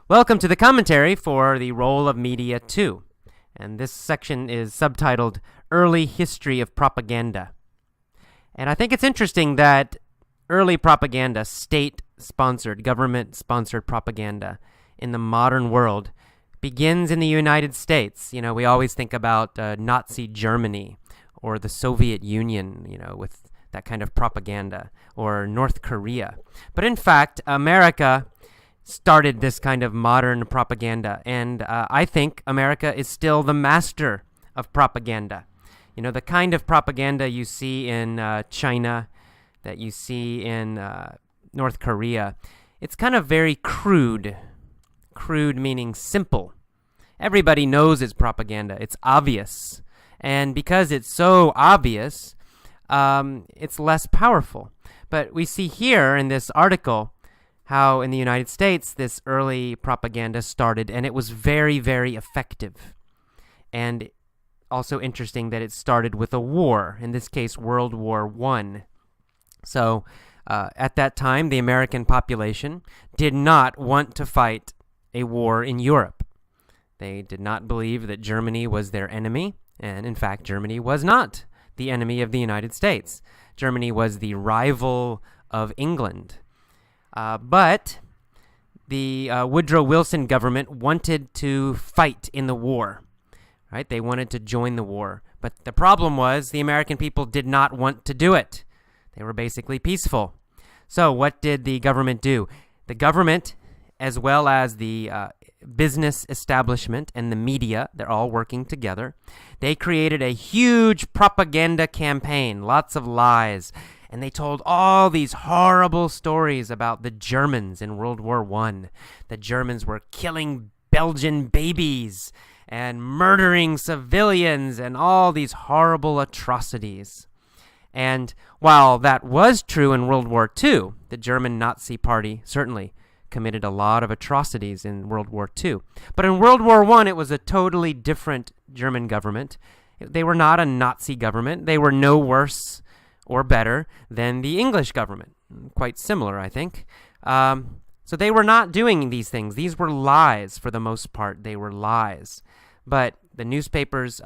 Welcome to the commentary for The Role of Media 2. And this section is subtitled Early History of Propaganda. And I think it's interesting that early propaganda, state-sponsored, government-sponsored propaganda in the modern world begins in the United States. You know, we always think about Nazi Germany or the Soviet Union, with that kind of propaganda, or North Korea. But in fact, America started this kind of modern propaganda, and I think America is still the master of propaganda. You know, the kind of propaganda you see in China, that you see in North Korea, it's kind of very crude. Crude meaning simple. Everybody knows it's propaganda. It's obvious. And because it's so obvious, it's less powerful. But we see here in this article how in the United States this early propaganda started, and it was very, very effective. And also interesting that it started with a war, in this case World War I. So at that time, the American population did not want to fight a war in Europe. They did not believe that Germany was their enemy, and in fact, Germany was not the enemy of the United States. Germany was the rival of England. But the Woodrow Wilson government wanted to fight in the war, right? They wanted to join the war. But the problem was the American people did not want to do it. They were basically peaceful. So what did the government do? The government, as well as the business establishment and the media, they're all working together. They created a huge propaganda campaign, lots of lies. And they told all these horrible stories about the Germans in World War I. The Germans were killing Belgian babies and murdering civilians and all these horrible atrocities. And while that was true in World War II, the German Nazi Party certainly committed a lot of atrocities in World War II. But in World War I, it was a totally different German government. They were not a Nazi government. They were no worse or better than the English government. Quite similar, I think. So they were not doing these things. These were lies for the most part. They were lies. But the newspapers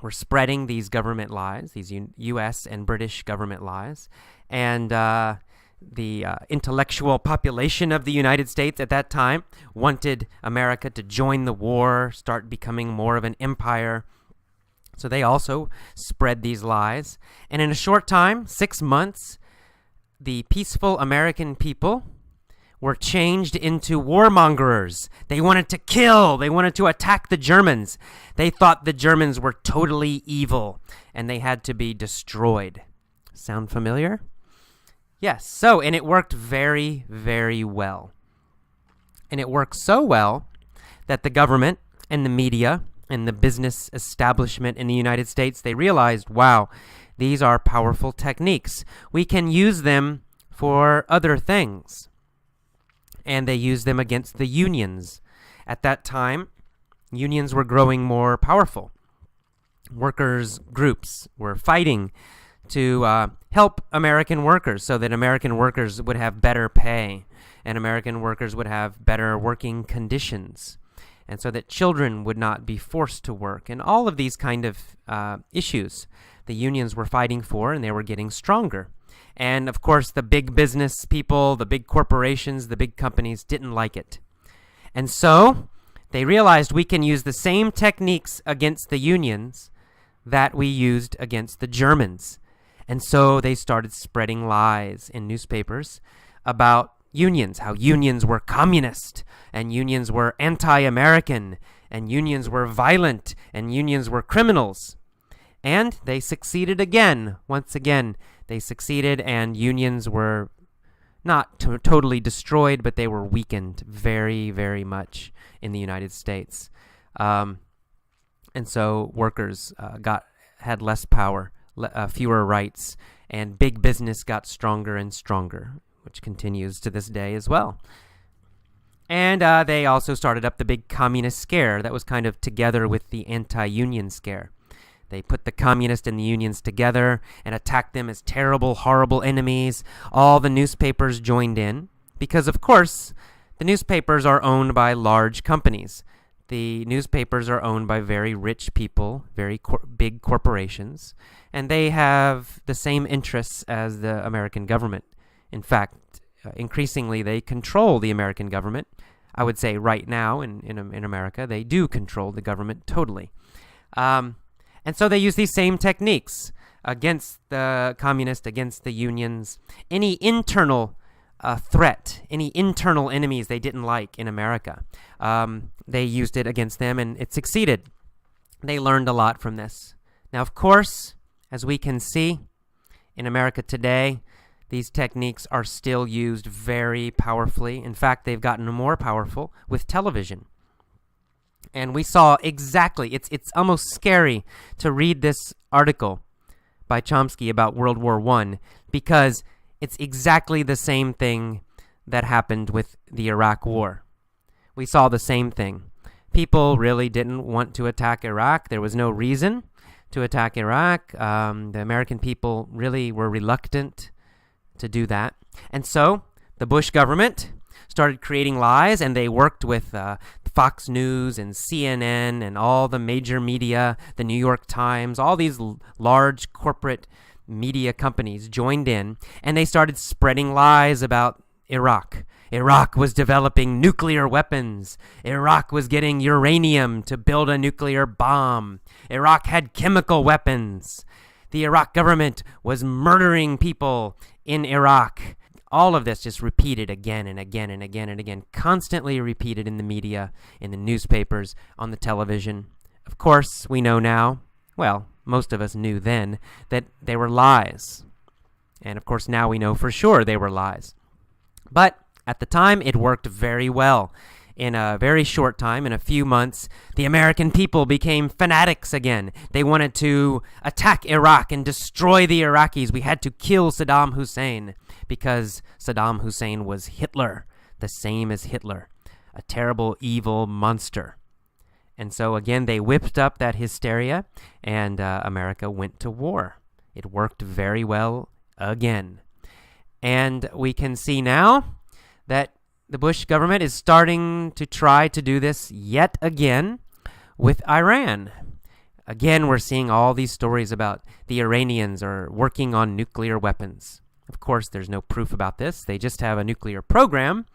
were spreading these government lies, these U.S. and British government lies. And the intellectual population of the United States at that time wanted America to join the war, start becoming more of an empire. So they also spread these lies. And in a short time, 6 months, the peaceful American people were changed into warmongers. They wanted to kill. They wanted to attack the Germans. They thought the Germans were totally evil, and they had to be destroyed. Sound familiar? Yes. So, and it worked very, very well. And it worked so well that the government and the media and the business establishment in the United States, they realized, wow, these are powerful techniques. We can use them for other things. And they used them against the unions. At that time, unions were growing more powerful. Workers' groups were fighting to help American workers so that American workers would have better pay and American workers would have better working conditions, and so that children would not be forced to work. And all of these kind of issues the unions were fighting for, and they were getting stronger. And of course, the big business people, the big corporations, the big companies didn't like it. And so they realized we can use the same techniques against the unions that we used against the Germans. And so they started spreading lies in newspapers about unions, how unions were communist, and unions were anti-American, and unions were violent, and unions were criminals. And they succeeded again. Once again, they succeeded, and unions were not totally destroyed, but they were weakened very, very much in the United States. And so workers had less power, fewer rights, and big business got stronger and stronger, which continues to this day as well. And they also started up the big communist scare that was kind of together with the anti-union scare. They put the communists and the unions together and attacked them as terrible, horrible enemies. All the newspapers joined in because, of course, The newspapers are owned by large companies. The newspapers are owned by very rich people, very big corporations, and they have the same interests as the American government. In fact, increasingly they control the American government. I would say right now in America, they do control the government totally. And so they use these same techniques against the communists, against the unions. Any internal threat, any internal enemies they didn't like in America, they used it against them, and it succeeded. They learned a lot from this. Now, of course, as we can see in America today, these techniques are still used very powerfully. In fact, they've gotten more powerful with television. And we saw exactly, it's almost scary to read this article by Chomsky about World War I, because it's exactly the same thing that happened with the Iraq War. We saw the same thing. People really didn't want to attack Iraq. There was no reason to attack Iraq. The American people really were reluctant to do that. And so the Bush government started creating lies, and they worked with Fox News and CNN and all the major media, the New York Times, all these large corporate media companies joined in, and they started spreading lies about Iraq. Iraq was developing nuclear weapons. Iraq was getting uranium to build a nuclear bomb. Iraq had chemical weapons. The Iraq government was murdering people in Iraq. All of this just repeated again and again and again and again, constantly repeated in the media, in the newspapers, on the television. Of course, we know now, well, most of us knew then, that they were lies. And of course, now we know for sure they were lies. But at the time, it worked very well. In a very short time, in a few months, the American people became fanatics again. They wanted to attack Iraq and destroy the Iraqis. We had to kill Saddam Hussein because Saddam Hussein was Hitler, the same as Hitler, a terrible, evil monster. And so again, they whipped up that hysteria, and America went to war. It worked very well again. And we can see now that the Bush government is starting to try to do this yet again with Iran. Again, we're seeing all these stories about the Iranians are working on nuclear weapons. Of course, there's no proof about this. They just have a nuclear program,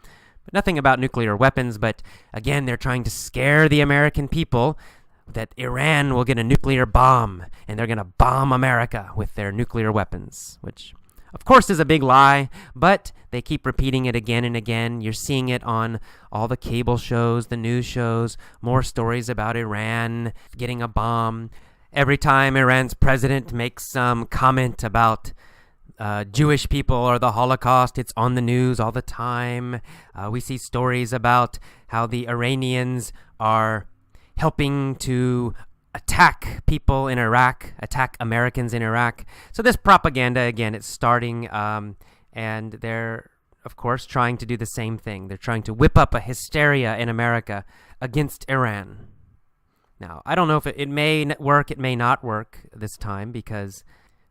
but nothing about nuclear weapons. But again, they're trying to scare the American people that Iran will get a nuclear bomb, and they're going to bomb America with their nuclear weapons, which of course is a big lie, but they keep repeating it again and again. You're seeing it on all the cable shows, the news shows, more stories about Iran getting a bomb. Every time Iran's president makes some comment about Jewish people or the Holocaust, it's on the news all the time. We see stories about how the Iranians are helping to attack people in Iraq, attack Americans in Iraq. So this propaganda, again, it's starting, and they're, of course, trying to do the same thing. They're trying to whip up a hysteria in America against Iran. Now, I don't know if it may work, it may not work this time, because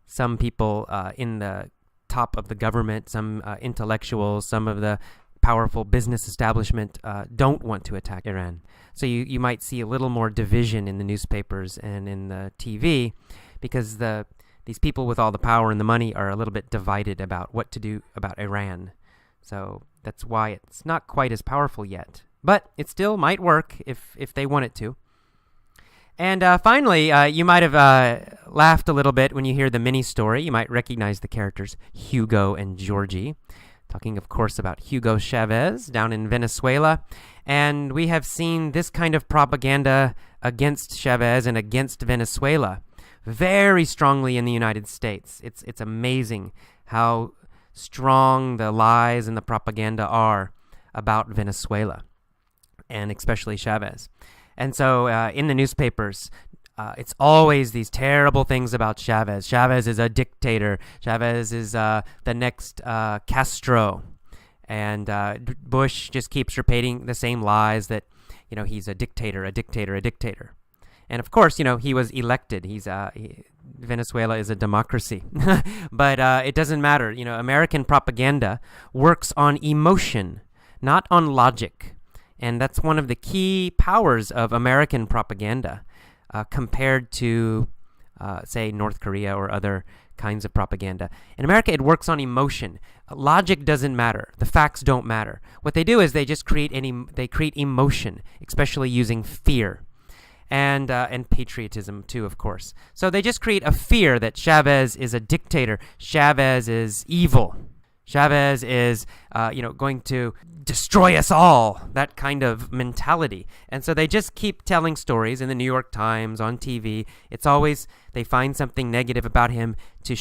some people in the top of the government, some intellectuals, some of the powerful business establishment don't want to attack Iran. So you might see a little more division in the newspapers and in the TV, because these people with all the power and the money are a little bit divided about what to do about Iran. So that's why it's not quite as powerful yet. But it still might work if they want it to. And finally, you might have laughed a little bit when you hear the mini story. You might recognize the characters Hugo and Georgie. Talking, of course, about Hugo Chavez down in Venezuela. And we have seen this kind of propaganda against Chavez and against Venezuela very strongly in the United States. It's amazing how strong the lies and the propaganda are about Venezuela, and especially Chavez. And so in the newspapers, it's always these terrible things about Chavez. Chavez is a dictator. Chavez is the next Castro. And Bush just keeps repeating the same lies that, he's a dictator, a dictator, a dictator. And of course, he was elected. Venezuela is a democracy. But it doesn't matter. American propaganda works on emotion. not on logic. And that's one of the key powers of American propaganda compared to, say, North Korea or other kinds of propaganda. In America, it works on emotion. Logic doesn't matter. The facts don't matter. What they do is they just create emotion, especially using fear. And patriotism too, of course. So they just create a fear that Chavez is a dictator. Chavez is evil. Chavez is, going to destroy us all. That kind of mentality. And so they just keep telling stories in the New York Times, on TV. It's always they find something negative about him to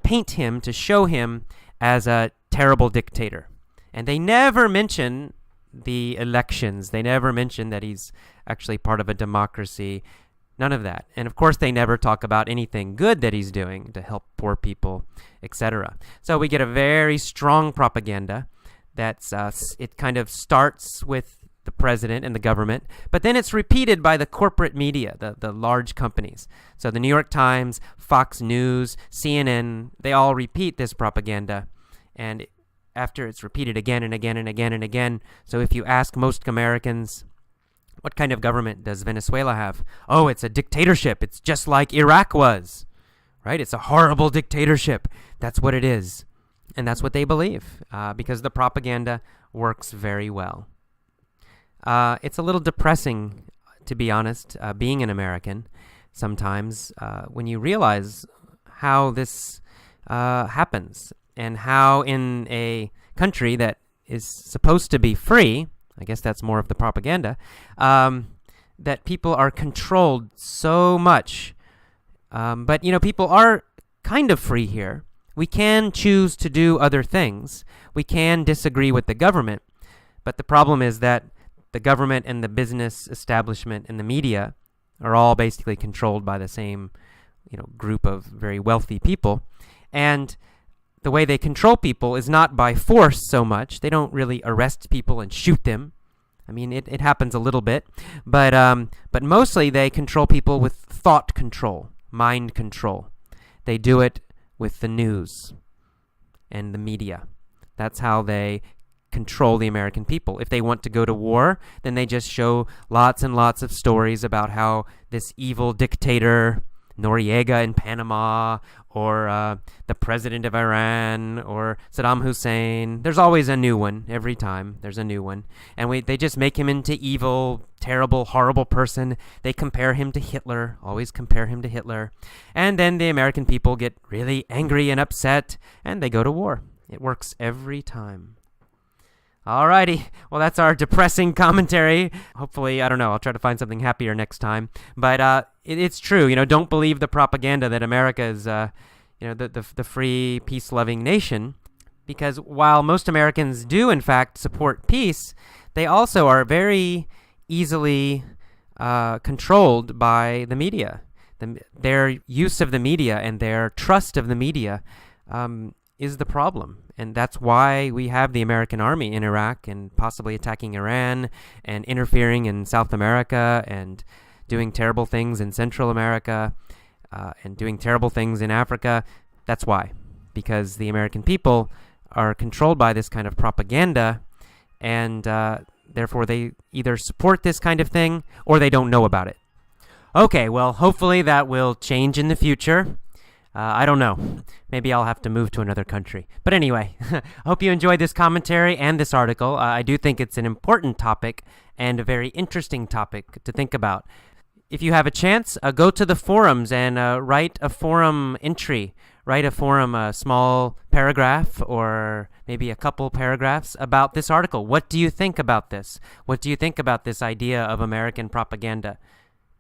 paint him, to show him as a terrible dictator. And they never mention the elections. They never mention that he's actually part of a democracy. None of that. And of course, they never talk about anything good that he's doing to help poor people, etc. So we get a very strong propaganda that's it kind of starts with the president and the government, but then it's repeated by the corporate media, the large companies. So the New York Times, Fox News, CNN, they all repeat this propaganda. And after it's repeated again and again and again and again. So if you ask most Americans, what kind of government does Venezuela have? Oh, it's a dictatorship. It's just like Iraq was, right? It's a horrible dictatorship. That's what it is. And that's what they believe because the propaganda works very well. It's a little depressing, to be honest, being an American sometimes when you realize how this happens and how in a country that is supposed to be free, I guess that's more of the propaganda, that people are controlled so much. But, people are kind of free here. We can choose to do other things. We can disagree with the government. But the problem is that the government and the business establishment and the media are all basically controlled by the same, group of very wealthy people. And the way they control people is not by force so much. They don't really arrest people and shoot them. I mean, it happens a little bit. But mostly they control people with thought control, mind control. They do it with the news and the media. That's how they control the American people. If they want to go to war, then they just show lots and lots of stories about how this evil dictator, Noriega in Panama, or the president of Iran, or Saddam Hussein. There's always a new one. Every time there's a new one. And they just make him into evil, terrible, horrible person. They compare him to Hitler, always compare him to Hitler. And then the American people get really angry and upset, and they go to war. It works every time. Alrighty, well, that's our depressing commentary. Hopefully, I don't know, I'll try to find something happier next time. But it's true, don't believe the propaganda that America is, the free, peace-loving nation. Because while most Americans do, in fact, support peace, they also are very easily controlled by the media. Their use of the media and their trust of the media is the problem. And that's why we have the American army in Iraq and possibly attacking Iran and interfering in South America and doing terrible things in Central America and doing terrible things in Africa. That's why. Because the American people are controlled by this kind of propaganda and therefore they either support this kind of thing or they don't know about it. Okay, well, hopefully that will change in the future. I don't know. Maybe I'll have to move to another country. But anyway, I hope you enjoyed this commentary and this article. I do think it's an important topic and a very interesting topic to think about. If you have a chance, go to the forums and write a forum entry. Write a small paragraph or maybe a couple paragraphs about this article. What do you think about this? What do you think about this idea of American propaganda?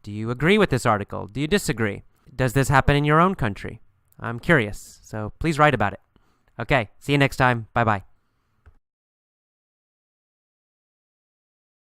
Do you agree with this article? Do you disagree? Does this happen in your own country? I'm curious, so please write about it. Okay, see you next time. Bye-bye.